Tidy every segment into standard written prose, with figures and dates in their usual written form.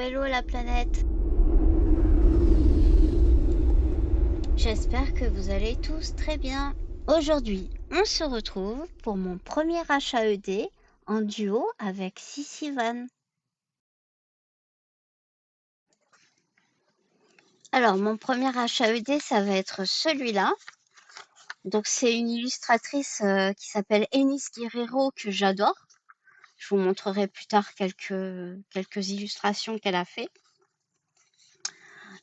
hello la planète. J'espère que vous allez tous très bien. Aujourd'hui, on se retrouve pour mon premier HAED en duo avec Sissi Van. Alors, mon premier HAED, ça va être celui-là. Donc, c'est une illustratrice qui s'appelle Enis Guerrero que j'adore. Je vous montrerai plus tard quelques illustrations qu'elle a fait.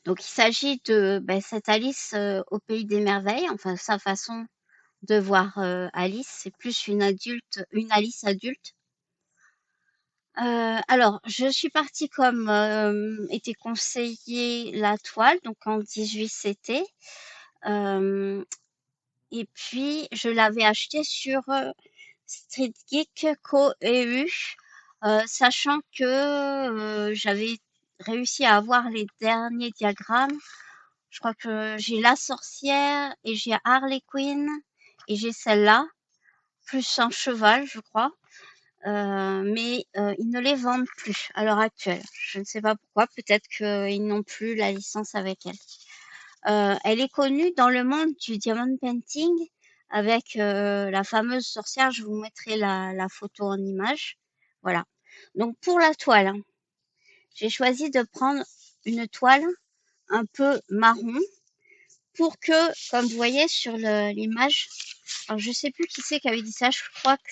Donc, il s'agit de cette Alice au pays des merveilles, enfin sa façon de voir Alice, c'est plus une Alice adulte. Alors, je suis partie comme était conseillé la toile, donc en 18 CT. Et puis, je l'avais acheté sur Street Geek Co. EU, sachant que j'avais réussi à avoir les derniers diagrammes. Je crois que j'ai la sorcière et j'ai Harley Quinn et j'ai celle-là, plus un cheval, je crois. Mais ils ne les vendent plus à l'heure actuelle. Je ne sais pas pourquoi, peut-être qu'ils n'ont plus la licence avec elle. Elle est connue dans le monde du diamond painting avec la fameuse sorcière. Je vous mettrai la photo en image. Voilà. Donc pour la toile, hein, j'ai choisi de prendre une toile un peu marron pour que, comme vous voyez sur l'image, alors je sais plus qui c'est qui avait dit ça, je crois que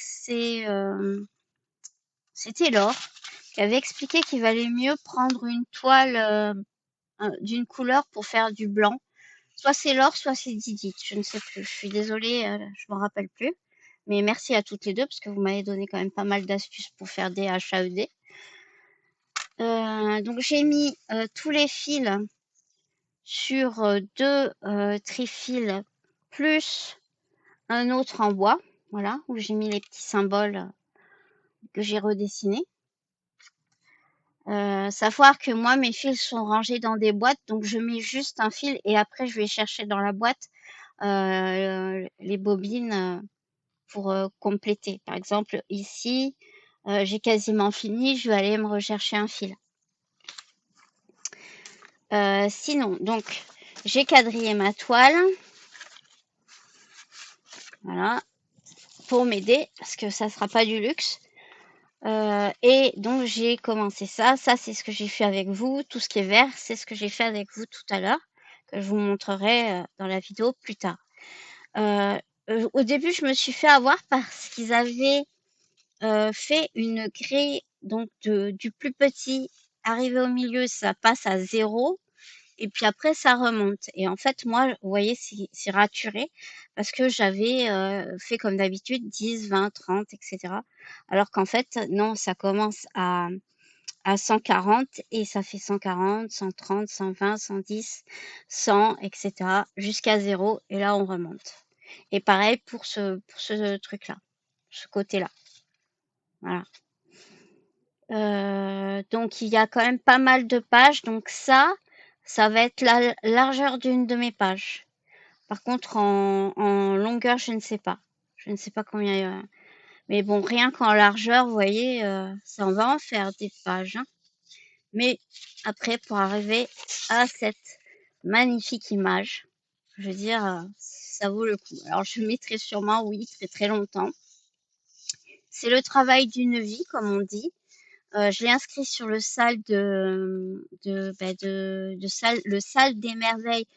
c'était Laure, qui avait expliqué qu'il valait mieux prendre une toile d'une couleur pour faire du blanc. Soit c'est Laure, soit c'est Didi, je ne sais plus. Je suis désolée, je m'en rappelle plus. Mais merci à toutes les deux parce que vous m'avez donné quand même pas mal d'astuces pour faire des HAED. Donc j'ai mis tous les fils sur deux trifils plus un autre en bois, voilà, où j'ai mis les petits symboles que j'ai redessinés. Savoir que moi, mes fils sont rangés dans des boîtes, donc je mets juste un fil et après je vais chercher dans la boîte les bobines pour compléter. Par exemple, ici, j'ai quasiment fini, je vais aller me rechercher un fil. Sinon, donc, j'ai quadrillé ma toile. Voilà, pour m'aider, parce que ça sera pas du luxe. Et donc, j'ai commencé ça. Ça, c'est ce que j'ai fait avec vous. Tout ce qui est vert, c'est ce que j'ai fait avec vous tout à l'heure, que je vous montrerai dans la vidéo plus tard. Au début, je me suis fait avoir parce qu'ils avaient fait une grille, donc du plus petit arrivé au milieu, ça passe à 0. Et puis après, ça remonte. Et en fait, moi, vous voyez, c'est raturé parce que j'avais fait comme d'habitude 10, 20, 30, etc. Alors qu'en fait, non, ça commence à 140 et ça fait 140, 130, 120, 110, 100, etc. jusqu'à 0. Et là, on remonte. Et pareil pour ce truc-là, ce côté-là. Voilà. Donc, il y a quand même pas mal de pages. Donc ça va être la largeur d'une de mes pages. Par contre, en longueur, je ne sais pas. Je ne sais pas combien il y a. Mais bon, rien qu'en largeur, vous voyez, ça, on va en faire des pages. Hein. Mais après, pour arriver à cette magnifique image, je veux dire, ça vaut le coup. Alors, je mettrai sûrement, oui, très très longtemps. C'est le travail d'une vie, comme on dit. Je l'ai inscrit sur le le salle des merveilles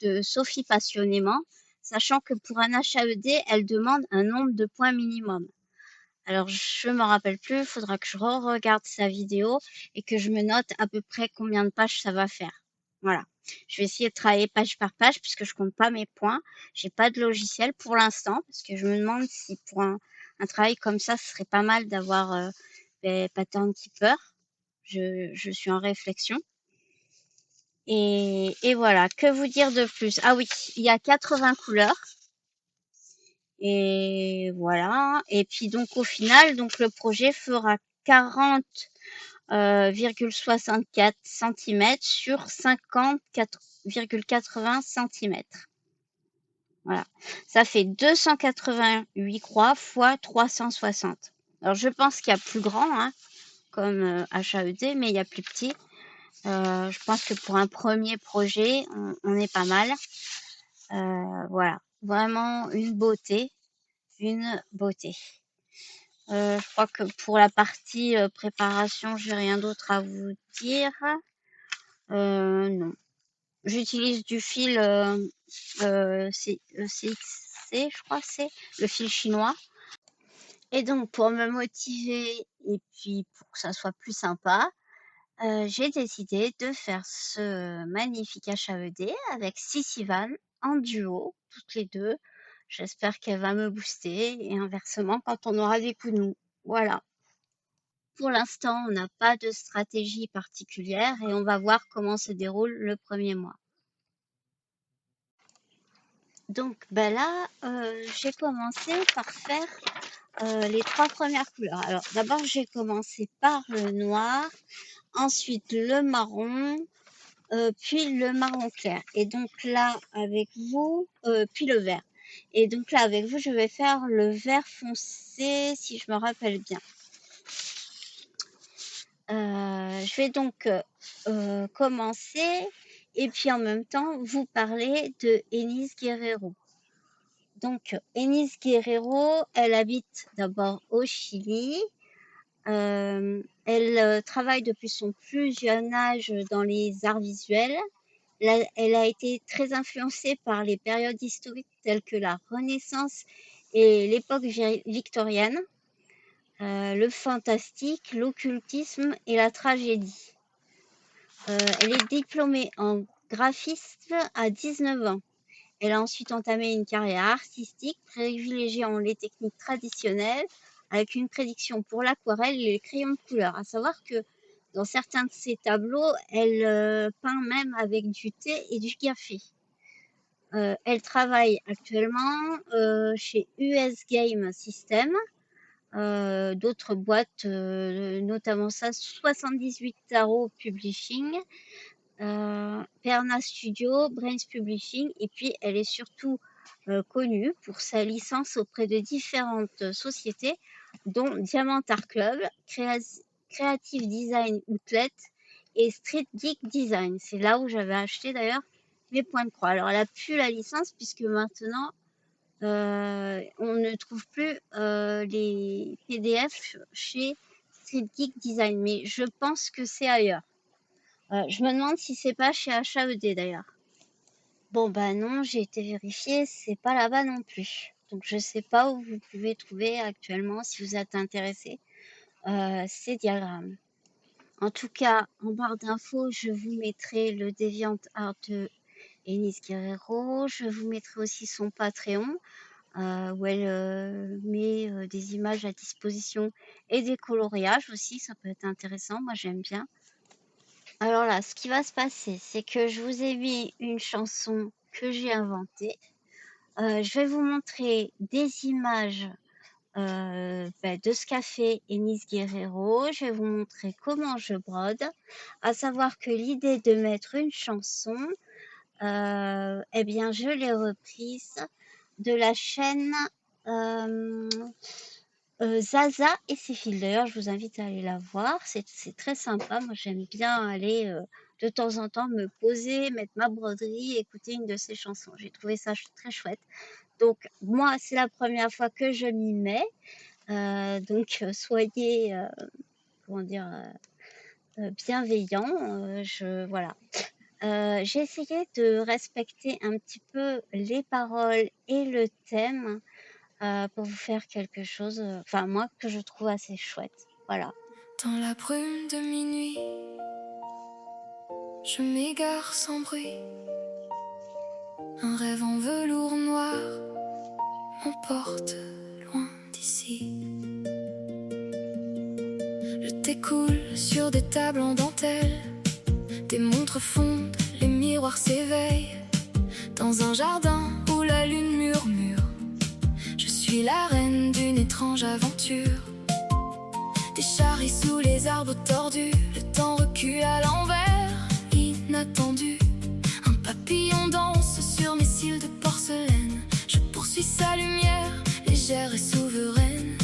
de Sophie Passionnément, sachant que pour un HAED, elle demande un nombre de points minimum. Alors, je me rappelle plus, il faudra que je re-regarde sa vidéo et que je me note à peu près combien de pages ça va faire. Voilà. Je vais essayer de travailler page par page puisque je compte pas mes points. J'ai pas de logiciel pour l'instant parce que je me demande si pour un travail comme ça, ce serait pas mal d'avoir Pattern Keeper. Je suis en réflexion. Et voilà, que vous dire de plus? Ah oui, il y a 80 couleurs. Et voilà. Et puis donc au final, donc le projet fera 40,64 cm sur 50,80 cm. Voilà. Ça fait 288 croix fois 360. Alors je pense qu'il y a plus grand, hein, comme HAED, mais il y a plus petit. Je pense que pour un premier projet, on est pas mal. Voilà, vraiment une beauté, une beauté. Je crois que pour la partie préparation, j'ai rien d'autre à vous dire. Non, j'utilise du fil CXC, je crois que c'est le fil chinois. Et donc pour me motiver et puis pour que ça soit plus sympa, j'ai décidé de faire ce magnifique HAED avec Sissivan en duo, toutes les deux. J'espère qu'elle va me booster et inversement quand on aura des coups de mou. Voilà. Pour l'instant, on n'a pas de stratégie particulière et on va voir comment se déroule le premier mois. Donc ben là, j'ai commencé par faire les 3 premières couleurs. Alors d'abord, j'ai commencé par le noir, ensuite le marron, puis le marron clair. Et donc là, avec vous, puis le vert. Et donc là, avec vous, je vais faire le vert foncé, si je me rappelle bien. Je vais donc commencer et puis en même temps vous parler de Enis Guerrero. Donc Enis Guerrero, elle habite d'abord au Chili. Elle travaille depuis son plus jeune âge dans les arts visuels. Elle a été très influencée par les périodes historiques telles que la Renaissance et l'époque victorienne, le fantastique, l'occultisme et la tragédie. Elle est diplômée en graphisme à 19 ans. Elle a ensuite entamé une carrière artistique privilégiant les techniques traditionnelles avec une prédiction pour l'aquarelle et les crayons de couleur. À savoir que dans certains de ses tableaux, elle peint même avec du thé et du café. Elle travaille actuellement chez US Game System, d'autres boîtes, notamment ça, 78 Tarot Publishing, Perna Studio, Brains Publishing, et puis elle est surtout connue pour sa licence auprès de différentes sociétés, dont Diamant Art Club, Creative Design Outlet et Street Geek Design. C'est là où j'avais acheté d'ailleurs mes points de croix. Alors elle a plus la licence puisque maintenant on ne trouve plus les PDF chez Street Geek Design, mais je pense que c'est ailleurs. Je me demande si c'est pas chez HAED d'ailleurs. Bon bah non, j'ai été vérifiée, c'est pas là-bas non plus. Donc je sais pas où vous pouvez trouver actuellement si vous êtes intéressé ces diagrammes. En tout cas, en barre d'infos, je vous mettrai le DeviantArt de Enis Guerrero. Je vous mettrai aussi son Patreon où elle met des images à disposition et des coloriages aussi. Ça peut être intéressant, moi j'aime bien. Alors là, ce qui va se passer, c'est que je vous ai mis une chanson que j'ai inventée. Je vais vous montrer des images de ce qu'a fait Enis Guerrero. Je vais vous montrer comment je brode. À savoir que l'idée de mettre une chanson, eh bien, je l'ai reprise de la chaîne Zaza et ses fils. D'ailleurs, je vous invite à aller la voir. C'est très sympa. Moi, j'aime bien aller de temps en temps me poser, mettre ma broderie, écouter une de ses chansons. J'ai trouvé ça très chouette. Donc, moi, c'est la première fois que je m'y mets. Donc, soyez, comment dire, bienveillants. Voilà. J'ai essayé de respecter un petit peu les paroles et le thème pour vous faire quelque chose, enfin moi, que je trouve assez chouette. Voilà. Dans la brume de minuit, je m'égare sans bruit. Un rêve en velours noir m'emporte loin d'ici. Le thé coule sur des tables en dentelle, des montres fondent, les miroirs s'éveillent. Dans un jardin où la lune murmure, je suis la reine d'une étrange aventure. Des charries sous les arbres tordus, le temps recule à l'envers, inattendu. Un papillon danse sur mes cils de porcelaine. Je poursuis sa lumière, légère et souveraine.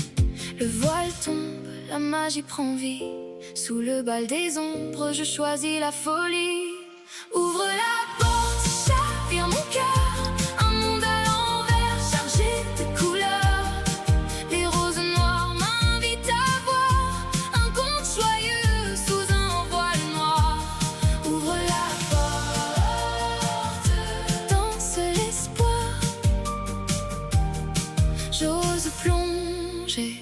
Le voile tombe, la magie prend vie. Sous le bal des ombres, je choisis la folie. Ouvre la porte, chavire mon cœur. Un monde à l'envers, chargé de couleurs. Les roses noires m'invitent à voir un conte joyeux sous un voile noir. Ouvre la porte, danse l'espoir. J'ose plonger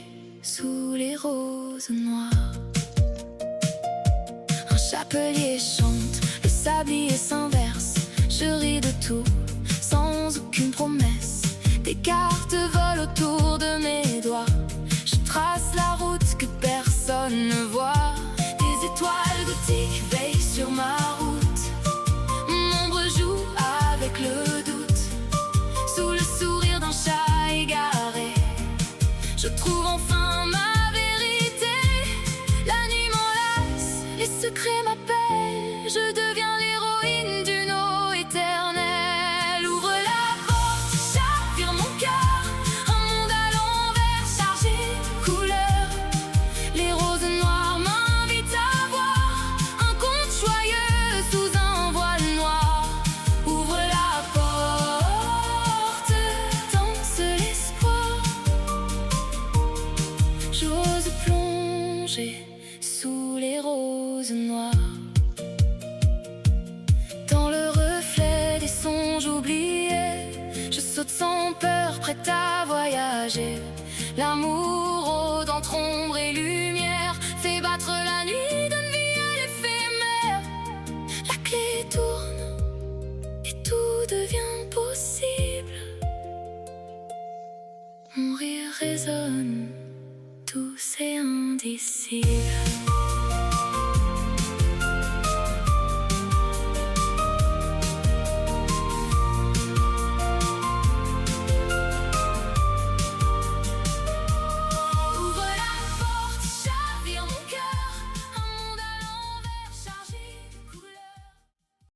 sous les roses noires. Un chapelier chante, le sablier s'inverse. Je ris de tout, sans aucune promesse. Des cartes volent autour de mes doigts. Je trace la route que personne ne voit. Des étoiles gothiques veillent sur ma route. Mon ombre joue avec le doute. Sous le sourire d'un chat égaré, je trouve enfin ma vérité. La nuit m'enlace, les secrets m'appellent. Je deviens l'héroïne d'une eau éternelle. Ouvre la porte, chavire mon cœur. Un monde à l'envers, chargé de couleurs. Les roses noires m'invitent à voir un conte joyeux sous un voile noir. Ouvre la porte, danse l'espoir. J'ose plonger sous les roses noires. Dans le reflet des songes oubliés, je saute sans peur, prête à voyager. L'amour rôde entre ombre et lumière, fait battre la nuit d'une vie à l'éphémère. La clé tourne et tout devient possible. Mon rire résonne, douce et indicible.